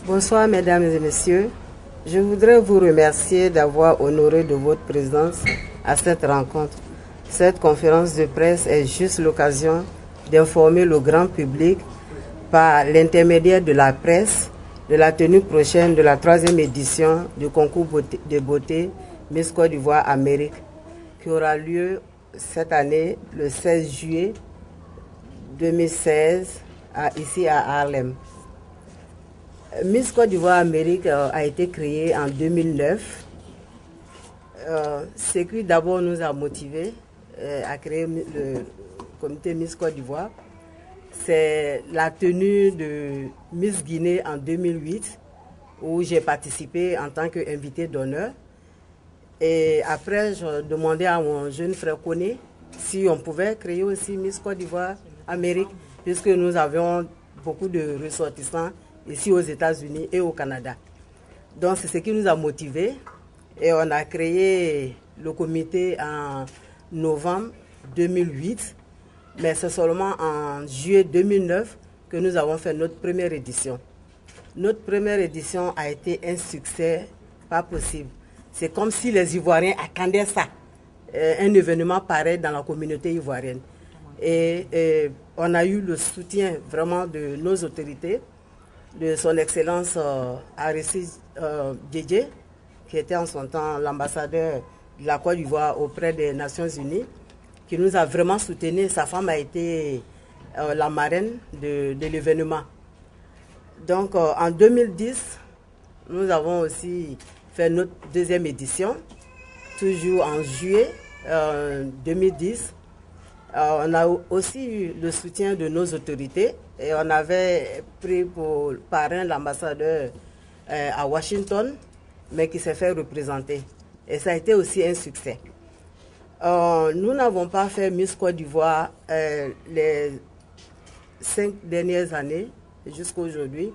Bonsoir mesdames et messieurs. Je voudrais vous remercier d'avoir honoré de votre présence à cette rencontre. Cette conférence de presse est juste l'occasion d'informer le grand public par l'intermédiaire de la presse de la tenue prochaine de la 3e édition du concours de beauté Miss Côte d'Ivoire Amérique qui aura lieu cette année le 16 juillet 2016 ici à Harlem. Miss Côte d'Ivoire Amérique a été créée en 2009. Ce qui d'abord nous a motivés à créer le comité Miss Côte d'Ivoire, c'est la tenue de Miss Guinée en 2008 où j'ai participé en tant qu'invité d'honneur. Et après, je demandais à mon jeune frère Koné si on pouvait créer aussi Miss Côte d'Ivoire Amérique, puisque nous avions beaucoup de ressortissants ici aux États-Unis et au Canada. Donc c'est ce qui nous a motivés et on a créé le comité en novembre 2008, mais c'est seulement en juillet 2009 que nous avons fait notre première édition. Notre première édition a été un succès pas possible. C'est comme si les Ivoiriens attendaient ça, un événement pareil dans la communauté ivoirienne. Et on a eu le soutien vraiment de nos autorités, de son Excellence Aristide Diédié, qui était en son temps l'ambassadeur de la Côte d'Ivoire auprès des Nations Unies, qui nous a vraiment soutenus. Sa femme a été la marraine de l'événement. Donc en 2010, nous avons aussi fait notre deuxième édition, toujours en juillet 2010. On a aussi eu le soutien de nos autorités et on avait pris pour parrain l'ambassadeur à Washington, mais qui s'est fait représenter. Et ça a été aussi un succès. Nous n'avons pas fait Miss Côte d'Ivoire les 5 dernières années jusqu'à aujourd'hui.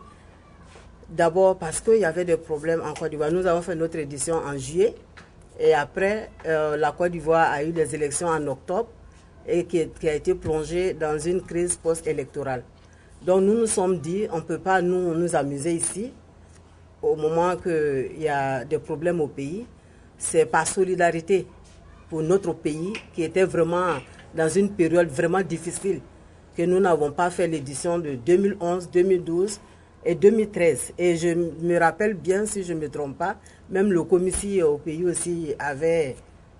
D'abord parce qu'il y avait des problèmes en Côte d'Ivoire. Nous avons fait notre édition en juillet et après la Côte d'Ivoire a eu des élections en octobre et qui a été plongée dans une crise post-électorale. Donc nous nous sommes dit, on ne peut pas nous amuser ici au moment qu'il y a des problèmes au pays. C'est par solidarité pour notre pays qui était vraiment dans une période vraiment difficile que nous n'avons pas fait l'édition de 2011, 2012 et 2013. Et je me rappelle bien, si je ne me trompe pas, même le commissaire au pays aussi avait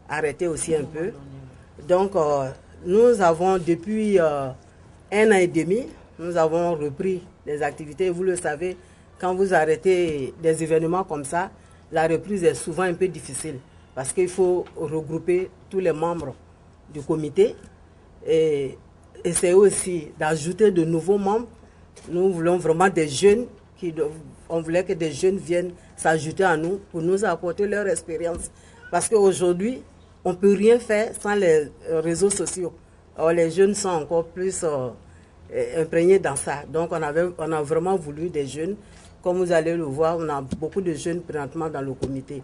arrêté aussi un peu. Donc nous avons depuis 1 an et demi, nous avons repris les activités. Vous le savez, quand vous arrêtez des événements comme ça, la reprise est souvent un peu difficile parce qu'il faut regrouper tous les membres du comité et essayer aussi d'ajouter de nouveaux membres. Nous voulons vraiment des jeunes, on voulait que des jeunes viennent s'ajouter à nous pour nous apporter leur expérience. Parce qu'aujourd'hui, on ne peut rien faire sans les réseaux sociaux. Alors, les jeunes sont encore plus imprégnés dans ça. Donc on a vraiment voulu des jeunes. Comme vous allez le voir, on a beaucoup de jeunes présentement dans le comité.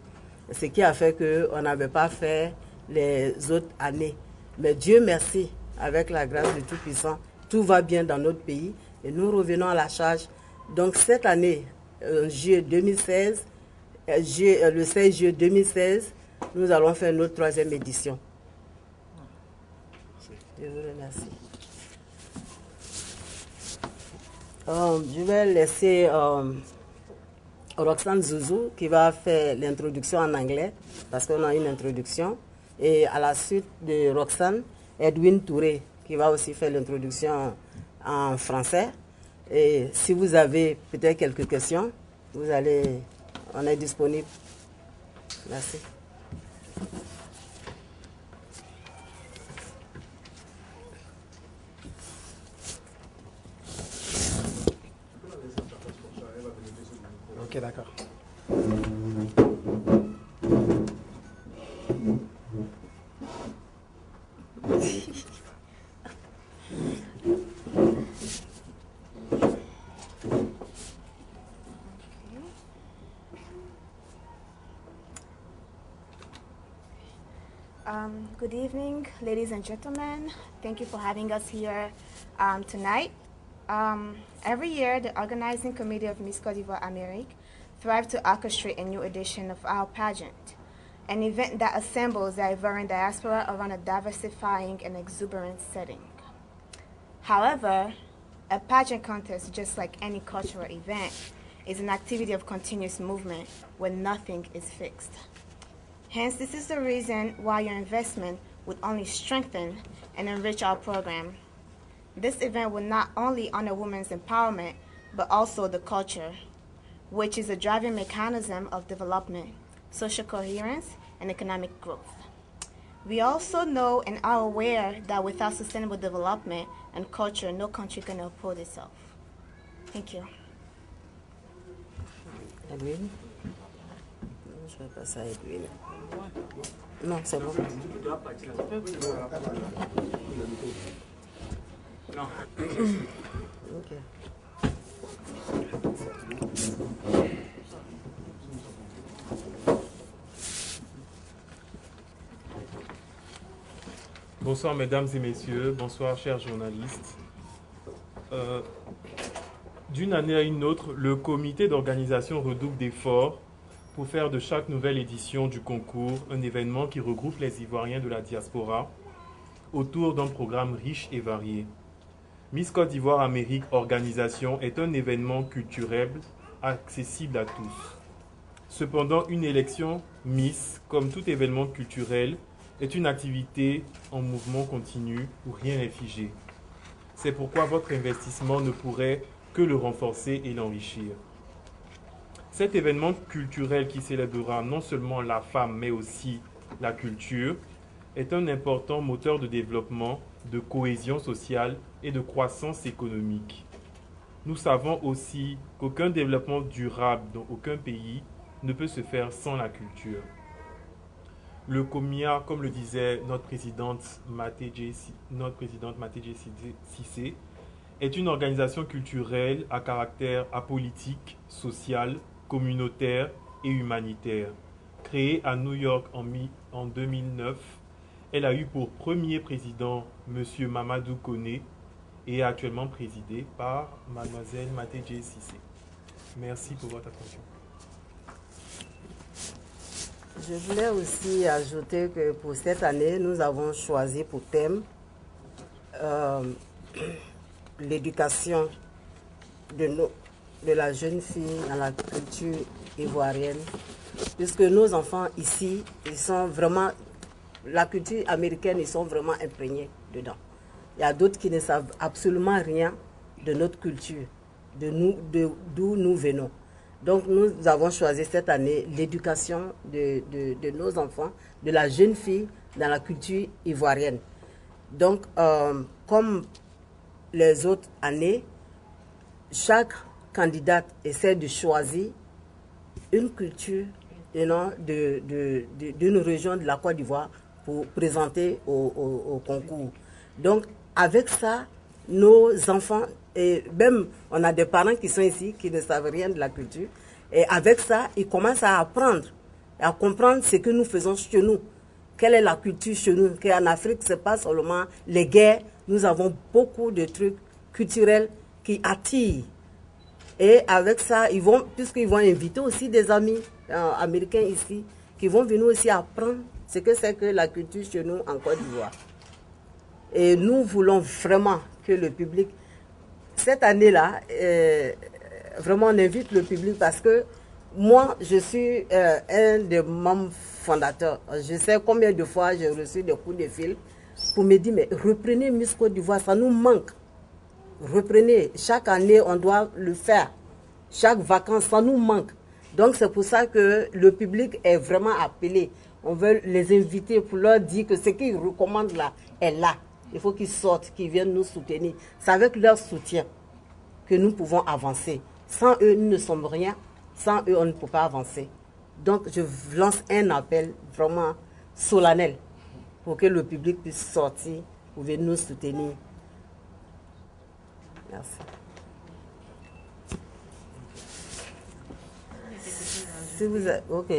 Ce qui a fait qu'on n'avait pas fait les autres années. Mais Dieu merci, avec la grâce de Tout-Puissant, tout va bien dans notre pays et nous revenons à la charge. Donc cette année, juillet 2016, le 16 juillet 2016, nous allons faire notre 3e édition. Je vous remercie. Je vais laisser Roxane Zouzou qui va faire l'introduction en anglais, parce qu'on a une introduction. Et à la suite de Roxane, Edwin Touré qui va aussi faire l'introduction en français. Et si vous avez peut-être quelques questions, on est disponible. Merci. Ok, d'accord. Good evening, ladies and gentlemen. Thank you for having us here tonight. Every year, the organizing committee of Miss Côte d'Ivoire Amérique thrives to orchestrate a new edition of our pageant, an event that assembles the Ivorian diaspora around a diversifying and exuberant setting. However, a pageant contest, just like any cultural event, is an activity of continuous movement where nothing is fixed. Hence, this is the reason why your investment would only strengthen and enrich our program. This event will not only honor women's empowerment, but also the culture, which is a driving mechanism of development, social coherence, and economic growth. We also know and are aware that without sustainable development and culture, no country can uphold itself. Thank you. Edwin? Je vais passer à Edwin. Non, c'est bon. Non. Ok. Bonsoir mesdames et messieurs, bonsoir chers journalistes. D'une année à une autre, le comité d'organisation redouble d'efforts pour faire de chaque nouvelle édition du concours un événement qui regroupe les Ivoiriens de la diaspora autour d'un programme riche et varié. Miss Côte d'Ivoire Amérique Organisation est un événement culturel accessible à tous. Cependant, une élection Miss, comme tout événement culturel, est une activité en mouvement continu où rien n'est figé. C'est pourquoi votre investissement ne pourrait que le renforcer et l'enrichir. Cet événement culturel qui célébrera non seulement la femme mais aussi la culture est un important moteur de développement, de cohésion sociale et de croissance économique. Nous savons aussi qu'aucun développement durable dans aucun pays ne peut se faire sans la culture. Le COMIA, comme le disait notre présidente Matédje Cissé, est une organisation culturelle à caractère apolitique, social, communautaire et humanitaire. Créée à New York en 2009, elle a eu pour premier président M. Mamadou Koné et est actuellement présidée par Mademoiselle Matédje Cissé. Merci pour votre attention. Je voulais aussi ajouter que pour cette année, nous avons choisi pour thème l'éducation de la jeune fille dans la culture ivoirienne, puisque nos enfants ici, ils sont vraiment, la culture américaine, ils sont vraiment imprégnés dedans. Il y a d'autres qui ne savent absolument rien de notre culture, d'où nous venons. Donc nous avons choisi cette année l'éducation de nos enfants, de la jeune fille dans la culture ivoirienne. Donc comme les autres années, chaque candidate essaie de choisir une culture d'une région de la Côte d'Ivoire pour présenter au concours. Donc avec ça, nos enfants, et même on a des parents qui sont ici qui ne savent rien de la culture, et avec ça, ils commencent à apprendre, à comprendre ce que nous faisons chez nous. Quelle est la culture chez nous? Qu'en Afrique, ce n'est pas seulement les guerres, nous avons beaucoup de trucs culturels qui attirent. Et avec ça, puisqu'ils vont inviter aussi des amis américains ici, qui vont venir aussi apprendre ce que c'est que la culture chez nous en Côte d'Ivoire. Et nous voulons vraiment que le public, cette année-là, vraiment on invite le public parce que moi, je suis un des membres fondateurs. Je sais combien de fois j'ai reçu des coups de fil pour me dire, mais reprenez Miss Côte d'Ivoire, ça nous manque. Reprenez, chaque année on doit le faire. Chaque vacances, ça nous manque. Donc c'est pour ça que le public est vraiment appelé. On veut les inviter pour leur dire que ce qu'ils recommandent là est là. Il faut qu'ils sortent, qu'ils viennent nous soutenir. C'est avec leur soutien que nous pouvons avancer. Sans eux, nous ne sommes rien. Sans eux, on ne peut pas avancer. Donc, je lance un appel vraiment solennel pour que le public puisse sortir, pour venir nous soutenir. Merci. Si vous êtes... OK.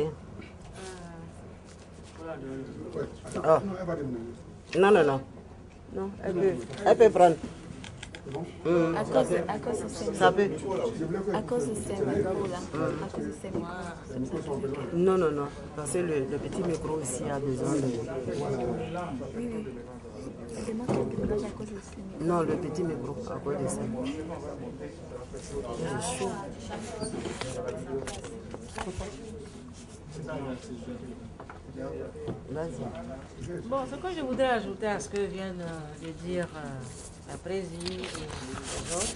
Oh. Non. Non, elle peut prendre. À cause de ces Ça peut. À cause de ces micros-là. À cause de ces micros. Non, non, non. Parce que le petit micro aussi a besoin de... Oui, oui. Je demande quelque chose à cause de ces micros. Non, le petit micro, à cause de ça. C'est chaud. Vas-y. Bon, ce que je voudrais ajouter à ce que viennent de dire la présidente et les autres,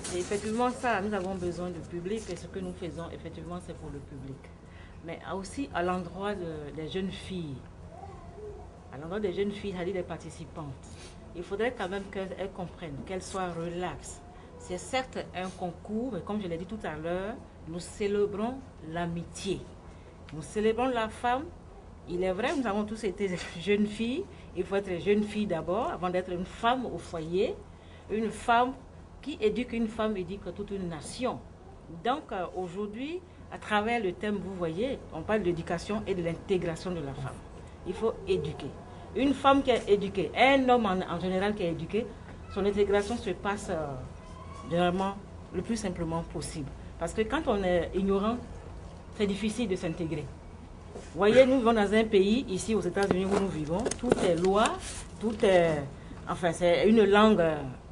c'est effectivement ça, nous avons besoin du public et ce que nous faisons, effectivement, c'est pour le public. Mais aussi à l'endroit des jeunes filles, c'est-à-dire des participantes, il faudrait quand même qu'elles comprennent, qu'elles soient relaxes. C'est certes un concours, mais comme je l'ai dit tout à l'heure, nous célébrons l'amitié. Nous célébrons la femme. Il est vrai, nous avons tous été jeunes filles. Il faut être jeune fille d'abord, avant d'être une femme au foyer. Une femme qui éduque une femme, éduque toute une nation. Donc aujourd'hui, à travers le thème, vous voyez, on parle d'éducation et de l'intégration de la femme. Il faut éduquer. Une femme qui est éduquée, un homme en général qui est éduqué, son intégration se passe généralement le plus simplement possible. Parce que quand on est ignorant, c'est difficile de s'intégrer. Vous voyez, nous vivons dans un pays, ici aux États-Unis où nous vivons, tout est loi, tout est... Enfin, c'est une langue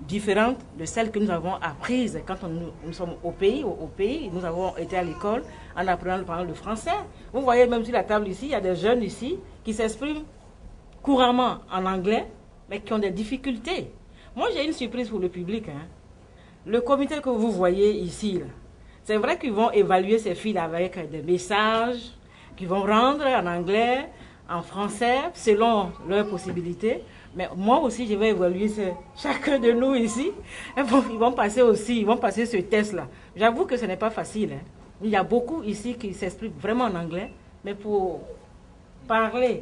différente de celle que nous avons apprise quand nous sommes au pays. Nous avons été à l'école en apprenant le français. Vous voyez, même sur la table ici, il y a des jeunes ici qui s'expriment couramment en anglais, mais qui ont des difficultés. Moi, j'ai une surprise pour le public. Le comité que vous voyez ici, c'est vrai qu'ils vont évaluer ces filles avec des messages qu'ils vont rendre en anglais, en français, selon leurs possibilités. Mais moi aussi, je vais évaluer chacun de nous ici. Ils vont passer ce test-là. J'avoue que ce n'est pas facile. Il y a beaucoup ici qui s'expriment vraiment en anglais, mais pour parler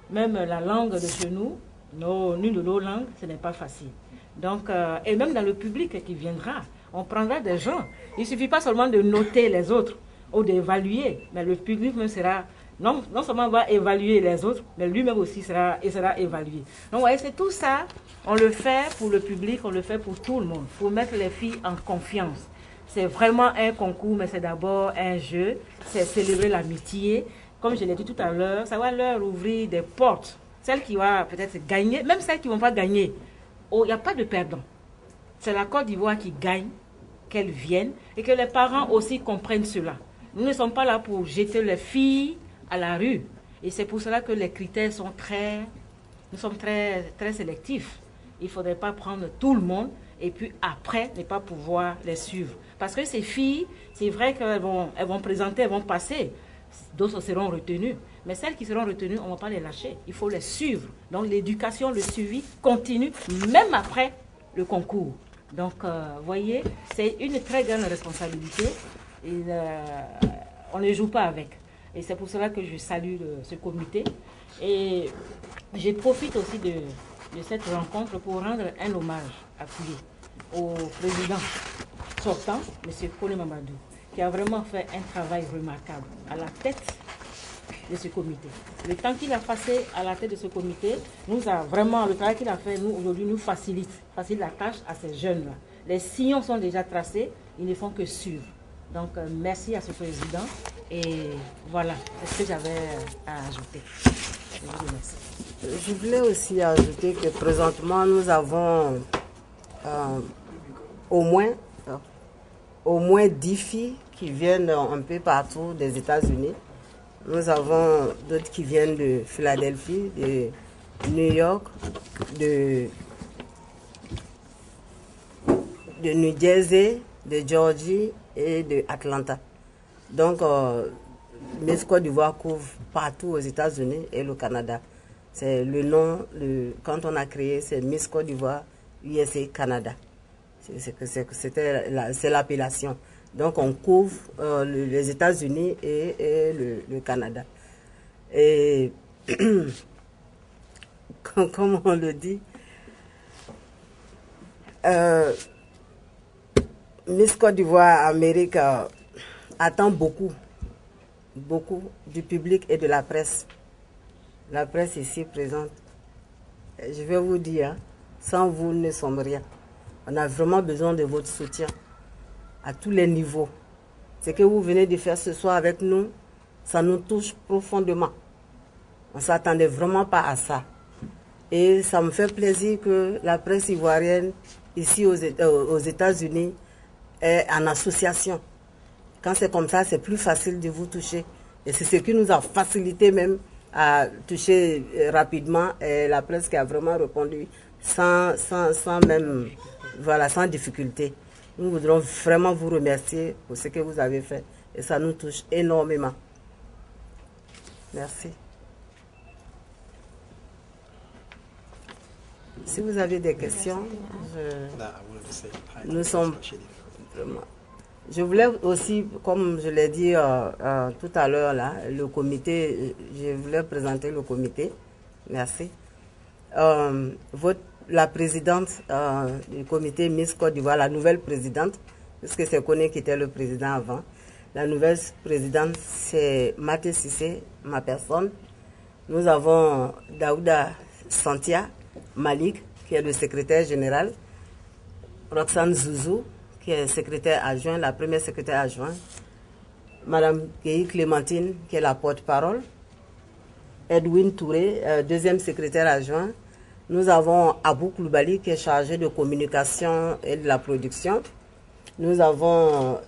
même la langue de chez nous, l'une de nos langues, ce n'est pas facile. Donc, et même dans le public qui viendra, on prendra des gens. Il ne suffit pas seulement de noter les autres ou d'évaluer, mais le public même sera, non seulement va évaluer les autres, mais lui-même aussi sera évalué. Donc, vous voyez, c'est tout ça, on le fait pour le public, on le fait pour tout le monde, pour mettre les filles en confiance. C'est vraiment un concours, mais c'est d'abord un jeu, c'est célébrer l'amitié. Comme je l'ai dit tout à l'heure, ça va leur ouvrir des portes. Celles qui vont peut-être gagner, même celles qui ne vont pas gagner. Il n'y a pas de perdant. C'est la Côte d'Ivoire qui gagne, qu'elles viennent, et que les parents aussi comprennent cela. Nous ne sommes pas là pour jeter les filles à la rue. Et c'est pour cela que les critères sont nous sommes très, très sélectifs. Il ne faudrait pas prendre tout le monde et puis après ne pas pouvoir les suivre. Parce que ces filles, c'est vrai qu'elles vont présenter, elles vont passer. D'autres seront retenues. Mais celles qui seront retenues, on ne va pas les lâcher. Il faut les suivre. Donc l'éducation, le suivi continue, même après le concours. Donc, voyez, c'est une très grande responsabilité. Et, on ne joue pas avec. Et c'est pour cela que je salue ce comité. Et je profite aussi de cette rencontre pour rendre un hommage appuyé au président sortant, M. Kone Mamadou, qui a vraiment fait un travail remarquable à la tête de ce comité. Le temps qu'il a passé à la tête de ce comité, le travail qu'il a fait, aujourd'hui, nous facilite la tâche à ces jeunes-là. Les sillons sont déjà tracés, ils ne font que suivre. Donc, merci à ce président. Et voilà, c'est ce que j'avais à ajouter. Je vous remercie. Je voulais aussi ajouter que présentement, nous avons au moins 10 filles qui viennent un peu partout des États-Unis. Nous avons d'autres qui viennent de Philadelphie, de New York, de New Jersey, de Georgie et de Atlanta. Donc, Miss Côte d'Ivoire couvre partout aux États-Unis et le Canada. C'est le nom, quand on a créé, c'est Miss Côte d'Ivoire USA Canada. C'est l'appellation. Donc, on couvre les États-Unis et le Canada. Et comme on le dit, Miss Côte d'Ivoire Amérique attend beaucoup du public et de la presse. La presse ici présente. Je vais vous dire, sans vous, nous ne sommes rien. On a vraiment besoin de votre soutien à tous les niveaux. Ce que vous venez de faire ce soir avec nous, ça nous touche profondément. On ne s'attendait vraiment pas à ça. Et ça me fait plaisir que la presse ivoirienne, ici aux États-Unis, est en association. Quand c'est comme ça, c'est plus facile de vous toucher. Et c'est ce qui nous a facilité même à toucher rapidement la presse qui a vraiment répondu sans difficulté. Nous voudrons vraiment vous remercier pour ce que vous avez fait. Et ça nous touche énormément. Merci. Si vous avez des questions, nous sommes vraiment... Je voulais aussi, comme je l'ai dit tout à l'heure, là, le comité, je voulais présenter le comité. Merci. La présidente du comité Miss Côte d'Ivoire, la nouvelle présidente, puisque c'est Koné qui était le président avant. La nouvelle présidente, c'est Maté Sissé, ma personne. Nous avons Daouda Santia Malik, qui est le secrétaire général. Roxane Zouzou, qui est secrétaire adjoint, la première secrétaire adjointe. Madame Guéhi Clémentine, qui est la porte-parole. Edwin Touré, deuxième secrétaire adjoint. Nous avons Abou Koulibaly, qui est chargé de communication et de la production. Nous avons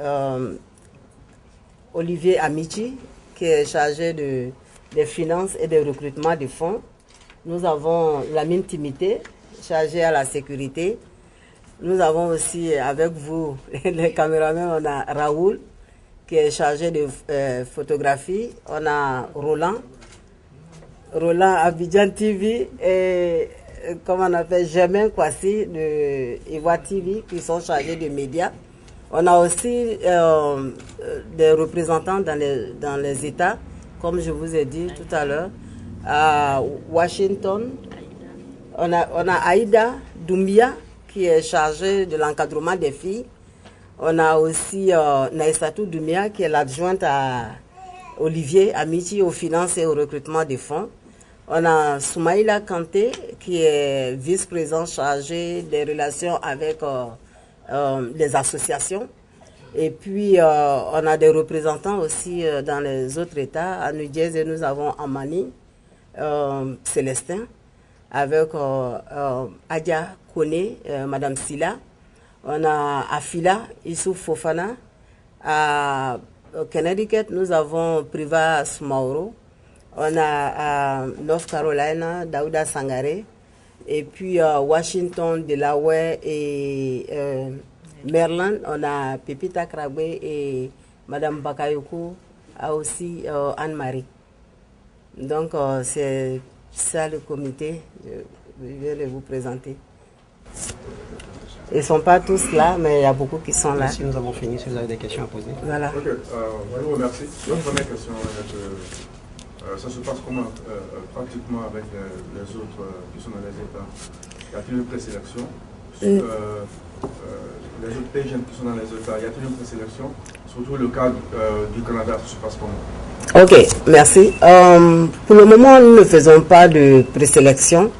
Olivier Amici, qui est chargé des finances et des recrutements de fonds. Nous avons Lamine Timité, chargé à la sécurité. Nous avons aussi avec vous, les caméramans, on a Raoul, qui est chargé de photographie. On a Roland Abidjan TV et comment on appelle, Germain Kwasi de Ivoire TV, qui sont chargés de médias. On a aussi des représentants dans les États, comme je vous ai dit tout à l'heure, à Washington. On a Aïda Doumbia, qui est chargée de l'encadrement des filles. On a aussi Naïsatou Doumbia, qui est l'adjointe à Olivier Amici aux finances et au recrutement des fonds. On a Soumaïla Kanté, qui est vice-président chargé des relations avec les associations. Et puis, on a des représentants aussi dans les autres États. À New Jersey, nous avons Amani Célestin, avec Adia Koné, Madame Silla. On a Afila Issouf Fofana. À Connecticut, nous avons Priva Soumaoro. On a North Carolina, Daouda Sangaré. Et puis Washington, Delaware et Maryland, on a Pepita Krabwe et Madame Bakayoko, a aussi Anne-Marie. Donc c'est ça le comité, je vais le vous présenter. Ils ne sont pas tous là, mais il y a beaucoup qui sont là. Si nous avons fini, si vous avez des questions à poser. Voilà. Ok, je vous remercie. La première question est ça se passe comment pratiquement avec les autres qui sont dans les États? Y a-t-il une présélection? Les autres pays jeunes qui sont dans les États, y a-t-il une présélection? Surtout le cas du Canada, ça se passe comment? Ok, merci. Pour le moment, nous ne faisons pas de présélection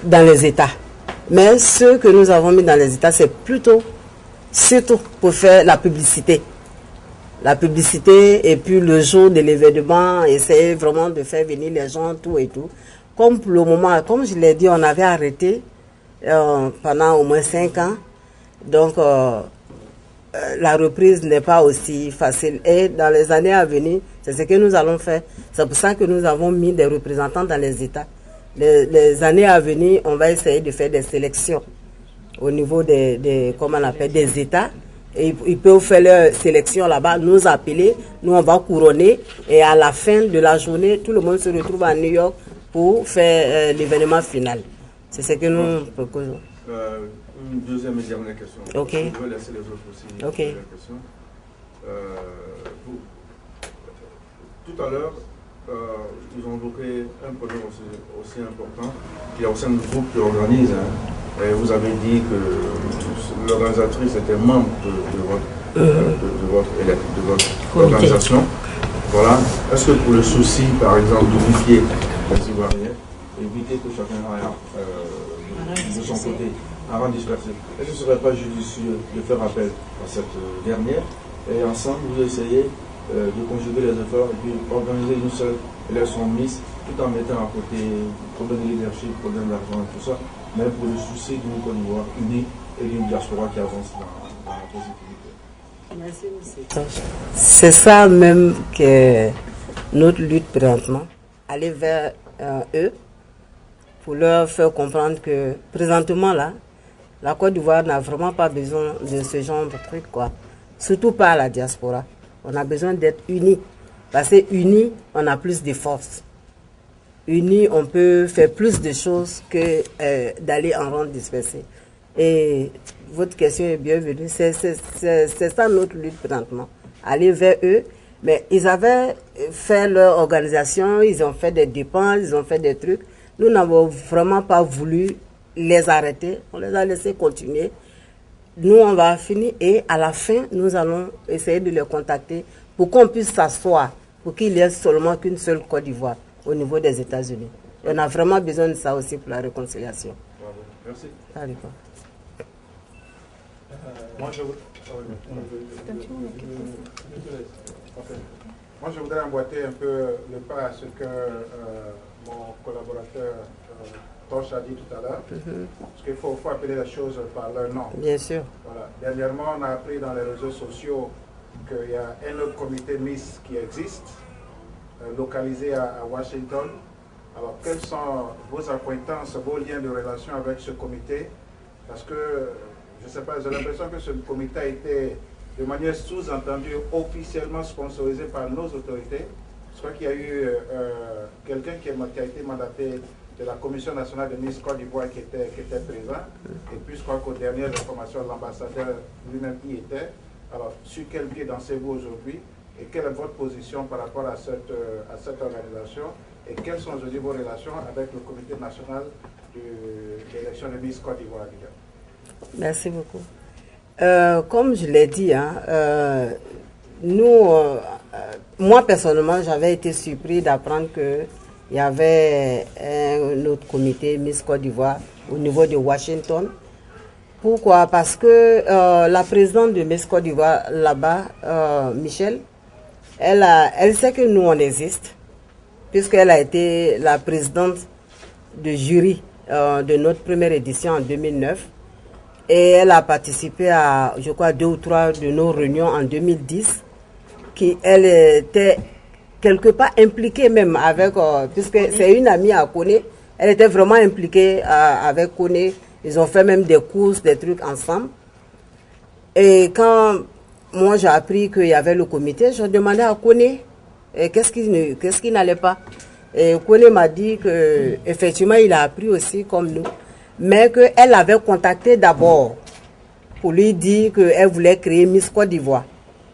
dans les États. Mais ceux que nous avons mis dans les États, c'est surtout pour faire la publicité. La publicité et puis le jour de l'événement, essayer vraiment de faire venir les gens, tout et tout. Comme pour le moment, comme je l'ai dit, on avait arrêté pendant au moins 5 ans. Donc, la reprise n'est pas aussi facile. Et dans les années à venir, c'est ce que nous allons faire. C'est pour ça que nous avons mis des représentants dans les États. Les années à venir, on va essayer de faire des sélections au niveau comment on appelle, des États. Et ils peuvent faire leur sélection là-bas, nous appeler, nous on va couronner. Et à la fin de la journée, tout le monde se retrouve à New York pour faire l'événement final. C'est ce que nous proposons. Une deuxième et dernière question. Ok. Je vais laisser les autres aussi poser la question. Tout à l'heure, ils ont évoqué un projet aussi important qui est au sein du groupe qui organise. Et vous avez dit que l'organisatrice était membre de votre organisation. Voilà. Est-ce que pour le souci, par exemple, d'unifier les Ivoiriens, éviter que chacun aille de son côté, à rang dispersé. Est-ce que ce ne serait pas judicieux de faire appel à cette dernière et ensemble vous essayez de conjuguer les efforts et puis organiser une seule élection Miss tout en mettant à côté problème de leadership, problème d'argent et tout ça, mais pour le souci d'une Côte d'Ivoire unie et d'une diaspora qui avance dans la positivité. Merci, monsieur. C'est ça même que notre lutte présentement, aller vers eux pour leur faire comprendre que présentement là, la Côte d'Ivoire n'a vraiment pas besoin de ce genre de trucs, quoi. Surtout pas la diaspora. On a besoin d'être unis. Parce que unis, on a plus de force. Unis, on peut faire plus de choses que d'aller en rang dispersé. Et votre question est bienvenue. C'est ça notre lutte présentement. Aller vers eux. Mais ils avaient fait leur organisation, ils ont fait des dépenses, ils ont fait des trucs. Nous n'avons vraiment pas voulu les arrêter. On les a laissés continuer. Nous, on va finir et à la fin, nous allons essayer de les contacter pour qu'on puisse s'asseoir, pour qu'il y ait seulement qu'une seule Côte d'Ivoire au niveau des États-Unis. On a vraiment besoin de ça aussi pour la réconciliation. Bravo. Merci. Allez, Moi, je voudrais emboîter un peu le pas à ce que mon collaborateur Torche a dit tout à l'heure. Parce qu'il faut appeler les choses par leur nom. Bien sûr. Voilà. Dernièrement, on a appris dans les réseaux sociaux qu'il y a un autre comité Miss qui existe, localisé à Washington. Alors, quelles sont vos acquaintances, vos liens de relation avec ce comité? Parce que, je ne sais pas, j'ai l'impression que ce comité a été, de manière sous-entendue, officiellement sponsorisé par nos autorités. Je crois qu'il y a eu quelqu'un qui a été mandaté de la Commission nationale de Miss Côte d'Ivoire qui était présent. Et puis, je crois qu'aux dernières informations, l'ambassadeur lui-même y était. Alors, sur quel pied dansez-vous aujourd'hui? Et quelle est votre position par rapport à cette organisation? Et quelles sont aujourd'hui vos relations avec le comité national de l'élection de Miss Côte d'Ivoire? Merci beaucoup. Comme je l'ai dit, nous, moi personnellement, j'avais été surpris d'apprendre qu'il y avait un autre comité Miss Côte d'Ivoire au niveau de Washington. Pourquoi? Parce que la présidente de Miss Côte d'Ivoire là-bas, Michel, elle sait que nous on existe, puisqu'elle a été la présidente de jury de notre première édition en 2009. Et elle a participé à, je crois, 2 ou 3 de nos réunions en 2010. Elle était quelque part impliquée même avec, puisque c'est une amie à Koné, elle était vraiment impliquée avec Koné. Ils ont fait même des courses, des trucs ensemble. Et quand moi j'ai appris qu'il y avait le comité, je demandais à Koné qu'est-ce qui n'allait pas. Et Koné m'a dit qu'effectivement il a appris aussi comme nous, mais qu'elle l'avait contacté d'abord pour lui dire qu'elle voulait créer Miss Côte d'Ivoire.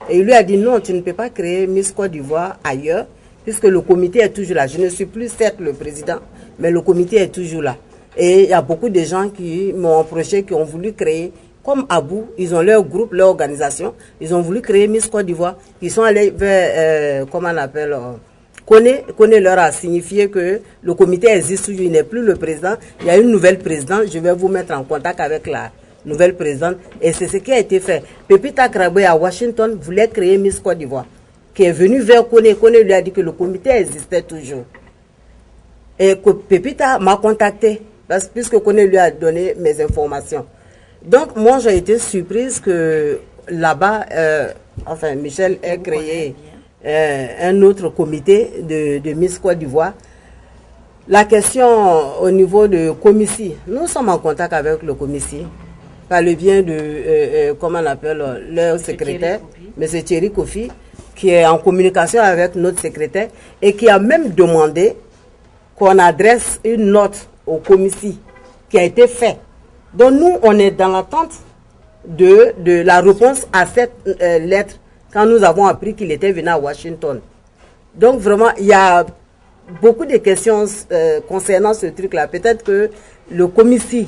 Et il lui a dit non, tu ne peux pas créer Miss Côte d'Ivoire ailleurs, puisque le comité est toujours là. Je ne suis plus certes le président, mais le comité est toujours là. Et il y a beaucoup de gens qui m'ont approché, qui ont voulu créer, comme Abou, ils ont leur groupe, leur organisation, ils ont voulu créer Miss Côte d'Ivoire. Ils sont allés vers, comment on appelle, Koné leur a signifié que le comité existe toujours, il n'est plus le président. Il y a une nouvelle présidente, je vais vous mettre en contact avec la nouvelle présidente. Et c'est ce qui a été fait. Pepita Krabwe à Washington voulait créer Miss Côte d'Ivoire, qui est venu vers Koné. Koné lui a dit que le comité existait toujours. Et Pepita m'a contacté, puisque Koné lui a donné mes informations. Donc moi j'ai été surprise que là-bas, enfin Michel ait créé un autre comité de Miss Côte d'Ivoire. La question au niveau de Comici, nous sommes en contact avec le Comici par le bien de, comment on appelle, leur secrétaire, M. Thierry Kofi, qui est en communication avec notre secrétaire et qui a même demandé qu'on adresse une note au Comici qui a été faite. Donc nous, on est dans l'attente de la réponse à cette lettre quand nous avons appris qu'il était venu à Washington. Donc vraiment, il y a beaucoup de questions concernant ce truc-là. Peut-être que le commissaire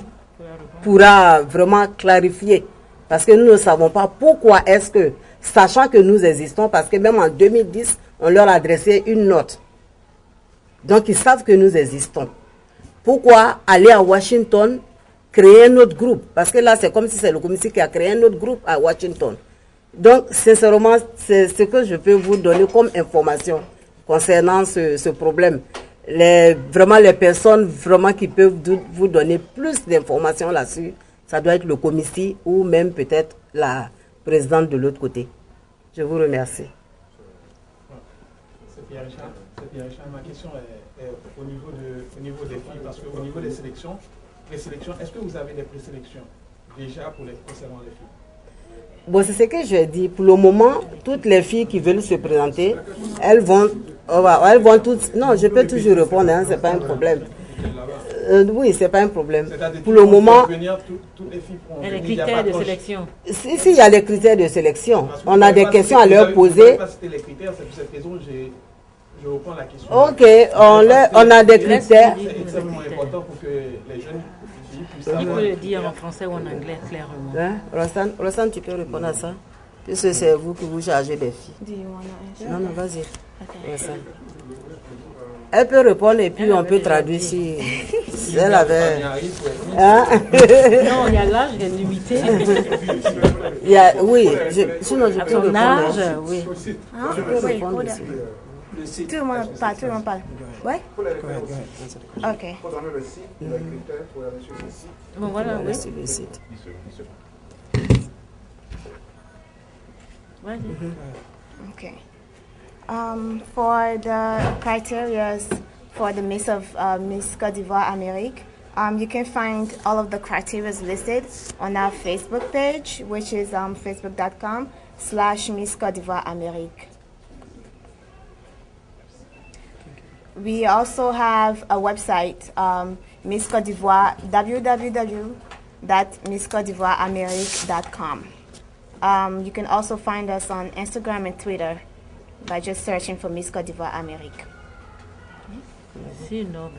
pourra vraiment clarifier. Parce que nous ne savons pas pourquoi est-ce que, sachant que nous existons, parce que même en 2010, on leur a adressé une note. Donc ils savent que nous existons. Pourquoi aller à Washington créer un autre groupe. Parce que là, c'est comme si c'est le comité qui a créé un autre groupe à Washington. Donc, sincèrement, c'est ce que je peux vous donner comme information concernant ce problème. Vraiment, les personnes vraiment qui peuvent vous donner plus d'informations là-dessus, ça doit être le comité ou même peut-être la présidente de l'autre côté. Je vous remercie. C'est Pierre Richard. Ma question est au niveau des filles, parce qu'au niveau des sélections, présélections, est-ce que vous avez des présélections déjà concernant les filles? Bon, c'est ce que je dis. Pour le moment, toutes les filles qui veulent se présenter, elles vont toutes. Non, je peux toujours répondre, hein, c'est pas un problème. Oui, c'est pas un problème. Pour le moment, et les critères de sélection. Si, il y a les critères de sélection, on a des questions à leur poser. Les critères, c'est pour cette raison je reprends la question. Ok, on a des critères. C'est extrêmement important pour que les jeunes filles puissent Il savoir. peut le dire en français ou en anglais, clairement. Hein? Rossane, tu peux répondre à ça? Puisque c'est vous qui vous chargez des filles. Do you want to answer? Non, vas-y. Okay. Rossane. Elle peut répondre et puis on peut traduire si elle avait. Hein? Non, il y a l'âge, il y a limité. Oui, sinon je peux Son répondre. âge, oui. Hein? Je peux Wait, répondre hold aussi. on. Tout le monde parle. Ouais? Ok. Il faut donner le site, les critères pour aller sur ce site. Bon, voilà, oui. Sur le site. Vas-y. Okay. For the criteria for the Miss Côte d'Ivoire Amérique, you can find all of the criteria listed on our Facebook page, which is facebook.com/Miss Côte d'Ivoire Amérique. We also have a website, Miss Côte d'Ivoire, www.misscotedivoireamerique.com. You can also find us on Instagram and Twitter by just searching for Miss Côte d'Ivoire Amérique.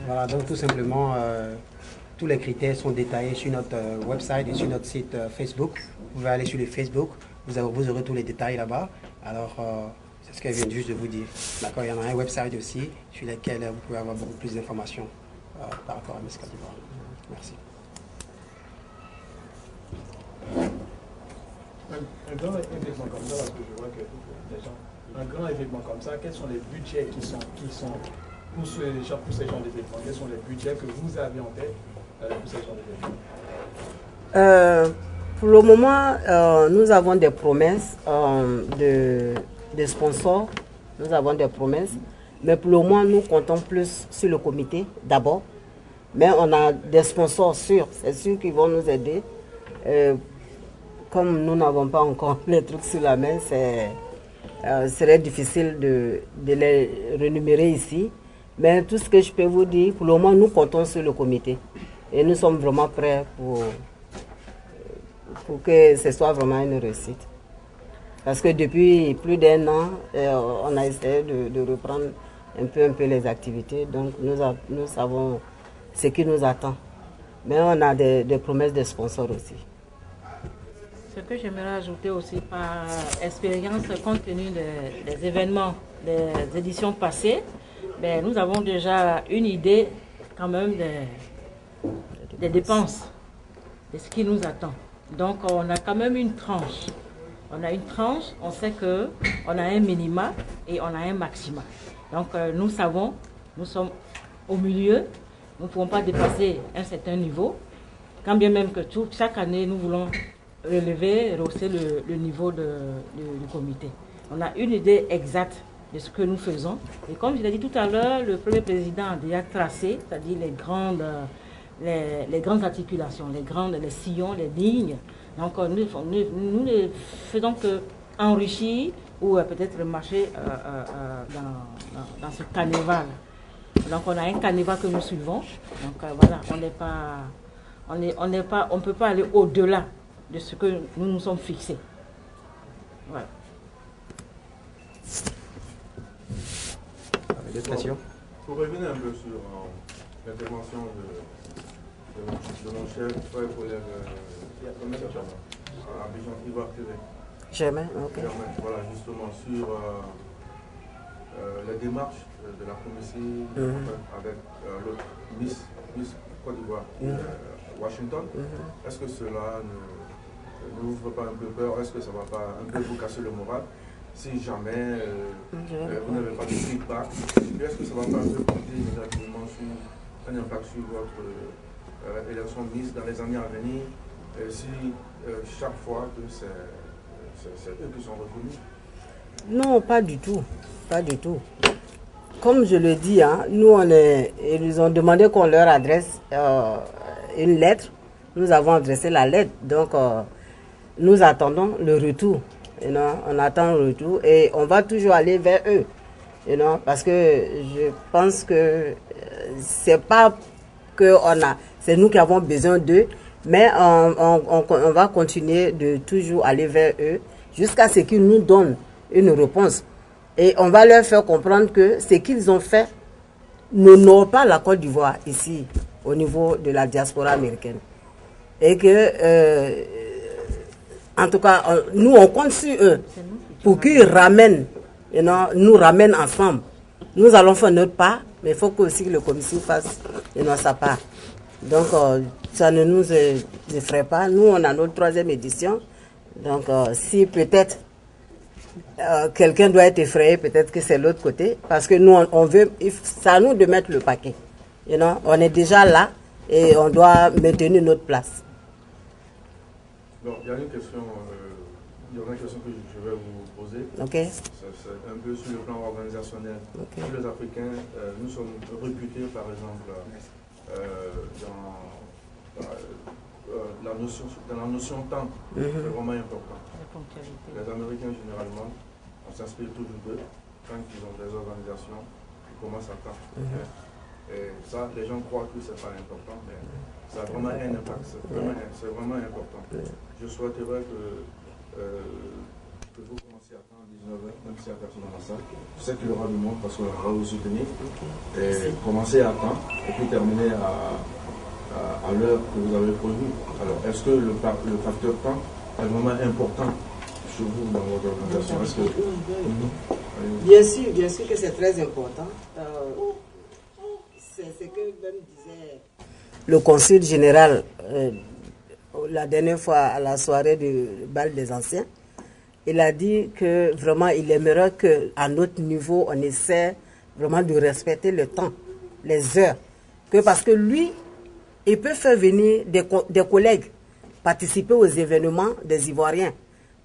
Voilà, donc tout simplement, tous les critères sont détaillés sur notre website et sur notre site Facebook. Vous pouvez aller sur le Facebook, vous aurez tous les détails là-bas. Alors, c'est ce qu'elle vient juste de vous dire. D'accord, il y en a un website aussi sur lequel vous pouvez avoir beaucoup plus d'informations par rapport à Miss Côte d'Ivoire. Merci. Un grand événement comme ça, parce que je vois que les gens, un grand événement comme ça, quels sont les budgets qui sont pour ces genres d'événements? Quels sont les budgets que vous avez en tête pour ces genres d'événements? Pour le moment, nous avons des promesses de sponsors. Nous avons des promesses. Mais pour le moment, nous comptons plus sur le comité d'abord. Mais on a des sponsors sûrs. C'est sûr qu'ils vont nous aider. Comme nous n'avons pas encore les trucs sur la main, serait difficile de les rémunérer ici. Mais tout ce que je peux vous dire, pour le moment, nous comptons sur le comité. Et nous sommes vraiment prêts pour que ce soit vraiment une réussite. Parce que depuis plus d'1 an, on a essayé de reprendre un peu les activités. Donc nous savons ce qui nous attend. Mais on a des promesses de sponsors aussi. Ce que j'aimerais ajouter aussi par expérience, compte tenu des événements des éditions passées, ben, nous avons déjà une idée quand même des dépenses, de ce qui nous attend. Donc on a quand même une tranche. On a une tranche, on sait qu'on a un minima et on a un maxima. Donc nous savons, nous sommes au milieu, nous ne pouvons pas dépasser un certain niveau, quand bien même que chaque année nous voulons relever, rehausser le niveau du comité. On a une idée exacte de ce que nous faisons. Et comme je l'ai dit tout à l'heure, le premier président a déjà tracé, c'est-à-dire les grandes articulations, les sillons, les lignes. Donc nous ne faisons qu'enrichir ou peut-être marcher dans ce carnaval. Donc on a un carnaval que nous suivons. Donc voilà, on ne peut pas aller au-delà de ce que nous nous sommes fixés. Voilà. D'autres questions? Pour revenir un peu sur l'intervention de mon chef, pour Abidjan Ivoire TV. Jamais, ok. Voilà, justement, sur la démarche de la commission avec l'autre Miss Côte d'Ivoire Washington. Est-ce que cela ne vous fait pas un peu peur? Est-ce que ça ne va pas un peu vous casser le moral si jamais vous n'avez pas de feedback? Est-ce que ça ne va pas un peu compter négativement sur un impact sur votre élection Miss dans les années à venir si chaque fois que c'est eux qui sont reconnus? Non, pas du tout. Pas du tout. Comme je le dis, hein, ils nous ont demandé qu'on leur adresse une lettre. Nous avons adressé la lettre. Donc, nous attendons le retour. On attend le retour et on va toujours aller vers eux. Parce que je pense que c'est pas que c'est nous qui avons besoin d'eux, mais on va continuer de toujours aller vers eux jusqu'à ce qu'ils nous donnent une réponse. Et on va leur faire comprendre que ce qu'ils ont fait n'honore pas la Côte d'Ivoire ici, au niveau de la diaspora américaine. Et que, en tout cas, nous, on compte sur eux pour qu'ils ramènent, nous ramènent ensemble. Nous allons faire notre part, mais il faut aussi que le commissaire fasse sa part. Donc, ça ne nous effraie pas. Nous, on a notre 3e édition. Donc, si peut-être quelqu'un doit être effrayé, peut-être que c'est l'autre côté, parce que nous, on veut, c'est à nous de mettre le paquet. On est déjà là et on doit maintenir notre place. Donc, il y a une question, que je vais vous poser. Okay. C'est un peu sur le plan organisationnel. Okay. Nous, les Africains, nous sommes réputés, par exemple, dans la notion temps. C'est vraiment important. Les Américains, généralement, on s'inspire toujours d'eux. Quand ils ont des organisations, ils commencent à temps. Et ça, les gens croient que ce n'est pas important, mais ça a vraiment un impact. C'est vraiment important. Je souhaiterais que vous commenciez à temps à 19h, même s'il y a personne dans la salle. Je sais qu'il y aura du monde parce qu'on va vous soutenir. Et commencer à temps et puis terminer à l'heure que vous avez prévue. Alors, est-ce que le facteur temps est vraiment important chez vous dans votre organisation? Bien sûr que c'est très important. C'est ce que même disait le consul général la dernière fois à la soirée du bal des anciens. Il a dit que vraiment il aimerait qu'à notre niveau on essaie vraiment de respecter le temps, les heures. Parce que lui, il peut faire venir des collègues participer aux événements des Ivoiriens.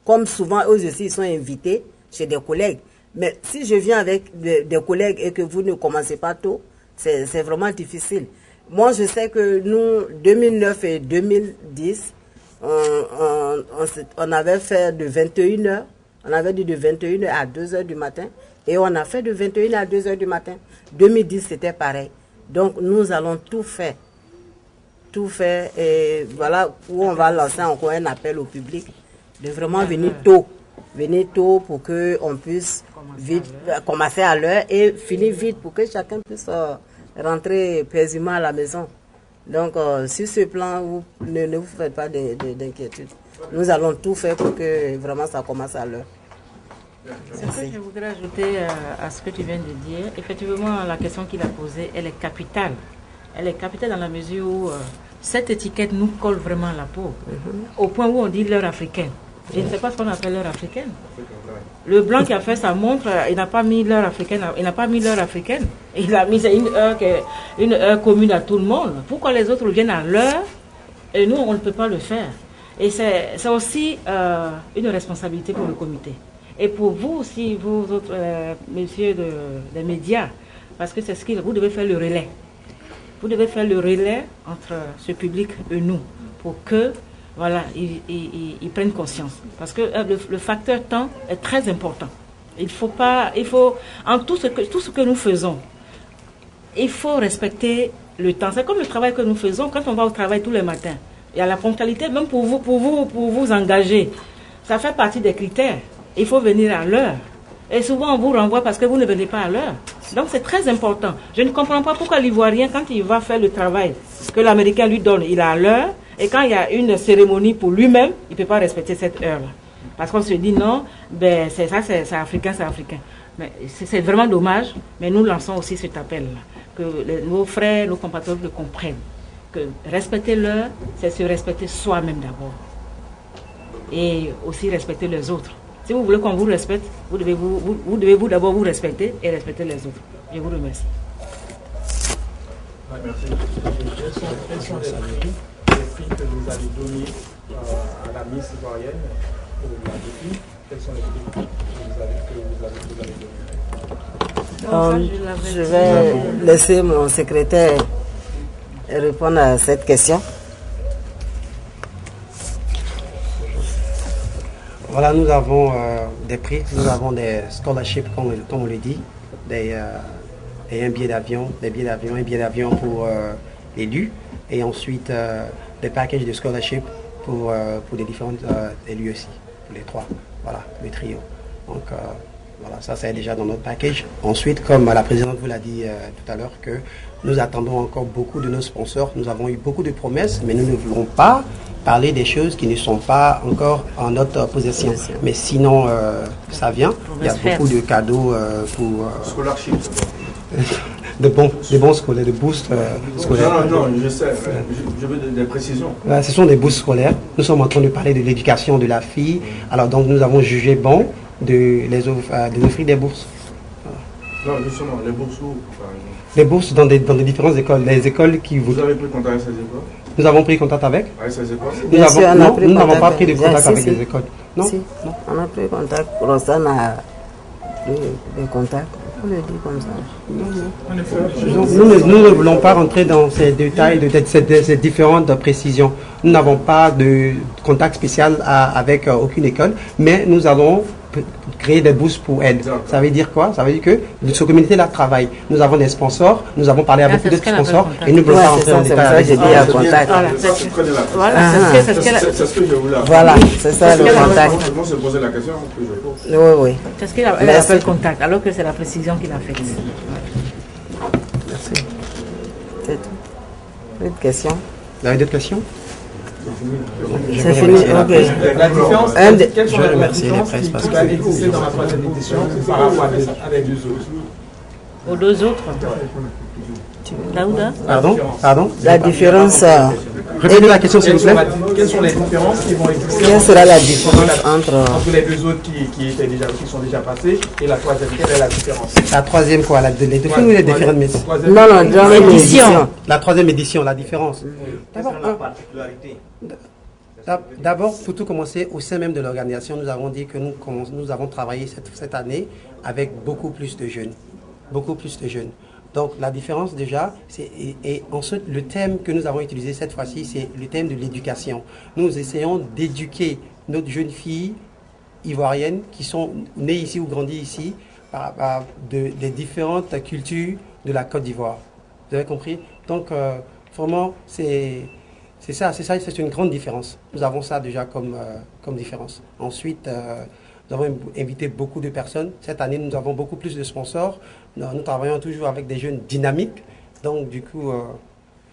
Comme souvent, eux aussi, ils sont invités chez des collègues. Mais si je viens avec des collègues et que vous ne commencez pas tôt, c'est vraiment difficile. Moi, je sais que nous, 2009 et 2010, on avait fait de 21h, on avait dit de 21h à 2h du matin, et on a fait de 21h à 2h du matin. 2010, c'était pareil. Donc, nous allons tout faire. Et voilà où on va lancer encore un appel au public de vraiment venir tôt pour qu'on puisse commencer à l'heure et finir vite pour que chacun puisse rentrer paisiblement à la maison. Donc, sur ce plan, ne vous faites pas d'inquiétude. Nous allons tout faire pour que vraiment ça commence à l'heure. Ce que je voudrais ajouter à ce que tu viens de dire, effectivement, la question qu'il a posée, elle est capitale. Elle est capitale dans la mesure où cette étiquette nous colle vraiment à la peau, au point où on dit l'heure africaine. Je ne sais pas ce qu'on appelle l'heure africaine. Le blanc qui a fait sa montre, il n'a pas mis l'heure africaine. Il n'a pas mis l'heure africaine. Il a mis une heure commune à tout le monde. Pourquoi les autres viennent à l'heure et nous, on ne peut pas le faire? Et c'est aussi une responsabilité pour le comité. Et pour vous aussi, vous autres, messieurs des médias, parce que c'est ce qu'il vous devez faire le relais. Vous devez faire le relais entre ce public et nous, pour que, voilà, ils prennent conscience. Parce que le facteur temps est très important. En tout ce que nous faisons, il faut respecter le temps. C'est comme le travail que nous faisons quand on va au travail tous les matins. Il y a la ponctualité, même pour vous engager. Ça fait partie des critères. Il faut venir à l'heure. Et souvent, on vous renvoie parce que vous ne venez pas à l'heure. Donc, c'est très important. Je ne comprends pas pourquoi l'Ivoirien, quand il va faire le travail que l'Américain lui donne, il est à l'heure. Et quand il y a une cérémonie pour lui-même, il ne peut pas respecter cette heure-là. Parce qu'on se dit non, ben, c'est africain, c'est africain. Mais c'est vraiment dommage. Mais nous lançons aussi cet appel-là. Que nos frères, nos compatriotes le comprennent. que respecter l'heure, c'est se respecter soi-même d'abord. Et aussi respecter les autres. Si vous voulez qu'on vous respecte, vous devez vous d'abord vous respecter et respecter les autres. Je vous remercie. Merci. Quels sont les prix que vous avez donnés à la Miss ivoirienne pour la défi? Quels sont les prix que vous avez donnés? Je vais laisser mon secrétaire répondre à cette question. Voilà, nous avons des prix, nous avons des scholarships, comme on le dit, et un billet d'avion, un billet d'avion pour l'élu, et ensuite des packages de scholarships pour les différents élus aussi, pour les trois, voilà, le trio. Donc voilà, ça c'est déjà dans notre package. Ensuite, comme la présidente vous l'a dit tout à l'heure, que nous attendons encore beaucoup de nos sponsors. Nous avons eu beaucoup de promesses, mais nous ne voulons pas parler des choses qui ne sont pas encore en notre possession. Mais sinon, ça vient. Il y a beaucoup de cadeaux pour... Scholarship, de bons scolaires, de boosts scolaires. Non, je sais. Je veux des précisions. Ce sont des bourses scolaires. Nous sommes en train de parler de l'éducation de la fille. Alors donc nous avons jugé bon de offrir des bourses. Non, justement, les bourses où, par exemple? Les bourses dans des différentes écoles. Les écoles qui vous avez pris contact avec ces écoles? Nous avons pris contact avec? Avec ces écoles? Nous n'avons pas pris de contact avec les écoles. Non? Si. Non, on a pris contact. Rosanne a des contacts. On le dit comme ça. Nous ne voulons pas rentrer dans ces détails, ces différentes précisions. Nous n'avons pas de contact spécial avec aucune école, mais nous allons créer des bourses pour elles. Ça veut dire quoi? Ça veut dire que ce communauté-là travaille. Nous avons des sponsors, nous avons parlé à beaucoup d'autres sponsors et nous ne voulons pas rentrer en détail. C'est ce que je voulais. Voilà, c'est ça le contact. Moi, se poser la question que je pose. Oui. C'est ce qu'il appelle contact, alors que c'est la précision qu'il a faite. Merci. C'est tout. Une question? Vous avez d'autres questions? C'est fini. Ok. La différence, quelles sont les différences qui va exister dans la troisième édition par rapport avec les autres? Aux deux autres. Daouda? Pardon? La différence. Répétez la question s'il vous plaît. Quelles sont les différences qui vont exister? Quelle sera la différence entre les deux autres qui sont déjà passés et la troisième? Quelle est la différence? La troisième quoi? Les deux ou les différentes missions? Non, dans l'édition. La troisième édition, la différence. D'abord, pour tout commencer, au sein même de l'organisation, nous avons dit que nous avons travaillé cette année avec beaucoup plus de jeunes. Beaucoup plus de jeunes. Donc la différence déjà, et ensuite le thème que nous avons utilisé cette fois-ci, c'est le thème de l'éducation. Nous essayons d'éduquer nos jeunes filles ivoiriennes qui sont nées ici ou grandies ici des différentes cultures de la Côte d'Ivoire. Vous avez compris? Donc vraiment, c'est une grande différence. Nous avons ça déjà comme différence. Ensuite, nous avons invité beaucoup de personnes. Cette année, nous avons beaucoup plus de sponsors. Nous travaillons toujours avec des jeunes dynamiques. Donc, du coup,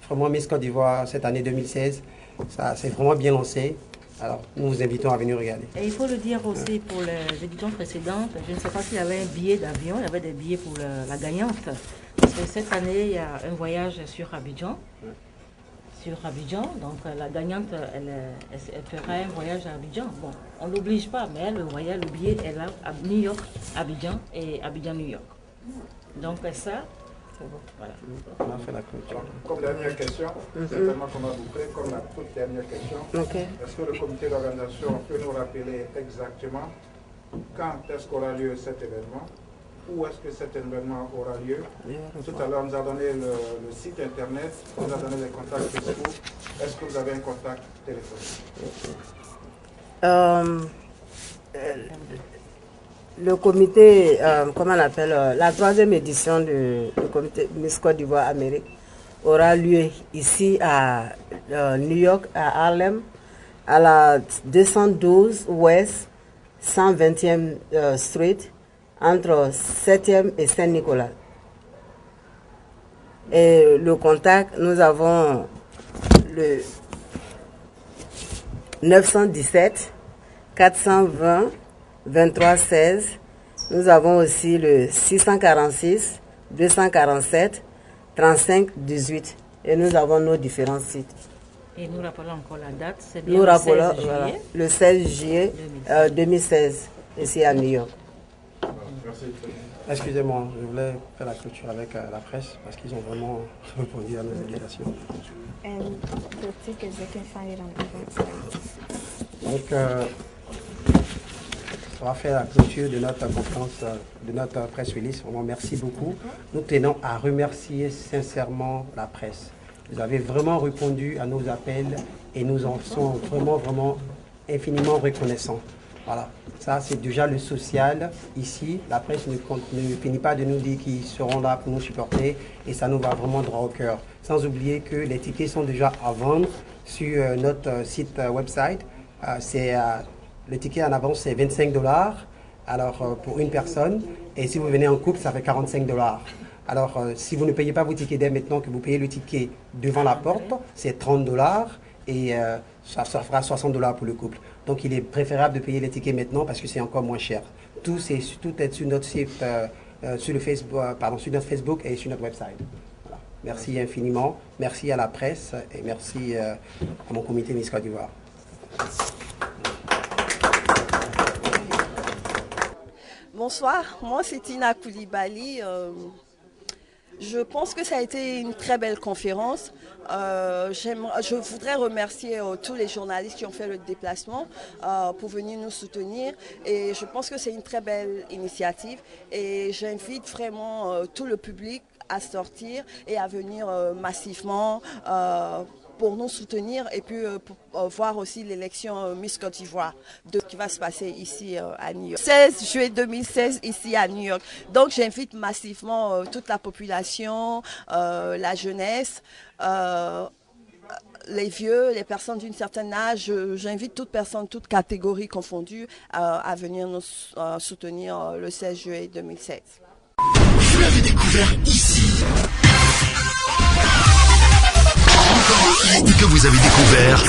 vraiment, Miss Côte d'Ivoire, cette année 2016, ça s'est vraiment bien lancé. Alors, nous vous invitons à venir regarder. Et il faut le dire aussi pour les éditions précédentes, je ne sais pas s'il y avait un billet d'avion, il y avait des billets pour la gagnante. Parce que cette année, il y a un voyage sur Abidjan. Donc la gagnante, elle fera un voyage à Abidjan. Bon, on ne l'oblige pas, mais le billet est là, à New York, Abidjan et Abidjan-New York. Donc ça, c'est bon. Voilà. On a fait la clôture. Comme dernière question, certainement qu'on a bouclé, comme la toute dernière question, est-ce que le comité d'organisation peut nous rappeler exactement quand est-ce qu'aura lieu cet événement? Où est-ce que cet événement aura lieu? Tout à l'heure, on nous a donné le site internet, on nous a donné les contacts Facebook. Est-ce que vous avez un contact téléphonique? Le comité, comment on appelle, la troisième édition du comité Miss Côte d'Ivoire Amérique aura lieu ici à New York, à Harlem, à la 212 West 120e Street, entre 7e et Saint-Nicolas. Et le contact, nous avons le 917 420 2316. Nous avons aussi le 646 247 35 18. Et nous avons nos différents sites. Et nous rappelons encore la date, c'est bien Nous le rappelons 16 voilà, juillet. le 16 juillet 2016, ici à New York. Merci. Excusez-moi, je voulais faire la clôture avec la presse parce qu'ils ont vraiment répondu à nos invitations. And the tickets, they can find it on Eventbrite. Donc, on va faire la clôture de notre conférence, de notre press release. Vraiment, merci beaucoup. Nous tenons à remercier sincèrement la presse. Vous avez vraiment répondu à nos appels et nous en sommes vraiment infiniment reconnaissants. Voilà, ça c'est déjà le social ici. La presse ne finit pas de nous dire qu'ils seront là pour nous supporter et ça nous va vraiment droit au cœur. Sans oublier que les tickets sont déjà à vendre sur notre site website. Le ticket en avance c'est 25 $, alors pour une personne, et si vous venez en couple ça fait 45 $. Alors si vous ne payez pas vos tickets dès maintenant, que vous payez le ticket devant la porte, c'est 30 $ et ça fera 60 $ pour le couple. Donc il est préférable de payer les tickets maintenant parce que c'est encore moins cher. Tout est sur notre site, sur notre Facebook et sur notre website. Voilà. Merci infiniment, merci à la presse et merci à mon comité Miss Côte d'Ivoire. Bonsoir, moi c'est Tina Koulibaly. Je pense que ça a été une très belle conférence. Je voudrais remercier tous les journalistes qui ont fait le déplacement pour venir nous soutenir. Et je pense que c'est une très belle initiative. Et j'invite vraiment tout le public à sortir et à venir massivement pour nous soutenir et puis pour voir aussi l'élection Miss Côte d'Ivoire qui va se passer ici à New York. 16 juillet 2016 ici à New York. Donc j'invite massivement toute la population, la jeunesse, les vieux, les personnes d'un certain âge. J'invite toute personne, toute catégorie confondue à venir nous soutenir le 16 juillet 2016. Vous l'avez découvert ici. Que vous avez découvert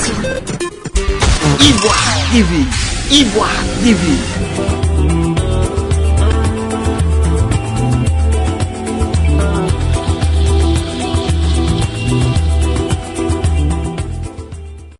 Ivoire TV. Ivoire TV.